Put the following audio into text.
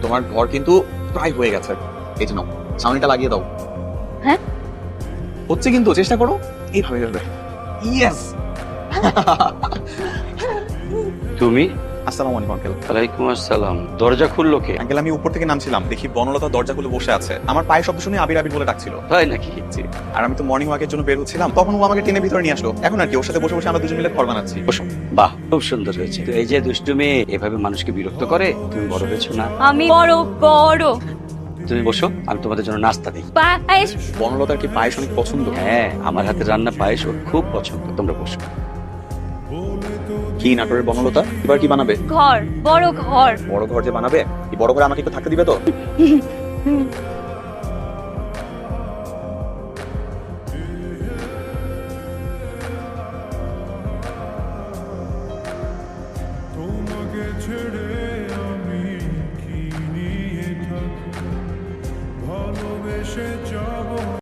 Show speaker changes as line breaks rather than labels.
তোমার ঘর কিন্তু প্রায় হয়ে গেছে। এই জন্য ছাউনিটা লাগিয়ে দাও।
হ্যাঁ?
হচ্ছে কিন্তু, চেষ্টা করো। এইভাবে এইভাবে। ইয়েস।
তুমি?
আসসালামু আলাইকুম আঙ্কেল।
ওয়ালাইকুম আসসালাম। দরজা খুললো কে?
আঙ্কেল আমি উপর থেকে নামছিলাম, দেখি বনলতা দরজা খুলে বসে আছে। আমার পায়ের শব্দ শুনে আবির আবির বলে ডাকছিল।
তাই নাকি?
জি। আর আমি তো মর্নিং ওয়াকের জন্য বের হচ্ছিলাম, তখন ও আমাকে টেনে ভিতরে নিয়ে আসলো। এখন আর কি, ওর সাথে বসে বসে আমরা দুজন মিলে ঘর বানাচ্ছি।
বসো। বাহ, খুব সুন্দর হয়েছে। তো এই যে দুষ্টু মেয়ে এভাবে মানুষকে বিরক্ত করে, তুমি বড় হয়েছো না?
আমি বড় বড়
তুমি বসো, আমি তোমাদের জন্য নাস্তা দিই।
পায়েস।
বনলতার কি পায়েস অনেক পছন্দ?
হ্যাঁ, আমার হাতের রান্না পায়েস ওর খুব পছন্দ। তোমরা বসো।
কি নাটোরের বনলতা, এবার কি বানাবে?
ঘর, বড় ঘর।
বড় ঘর যে বানাবে, এই বড় ঘরে আমাকে একটু থাকতে দিবে তো?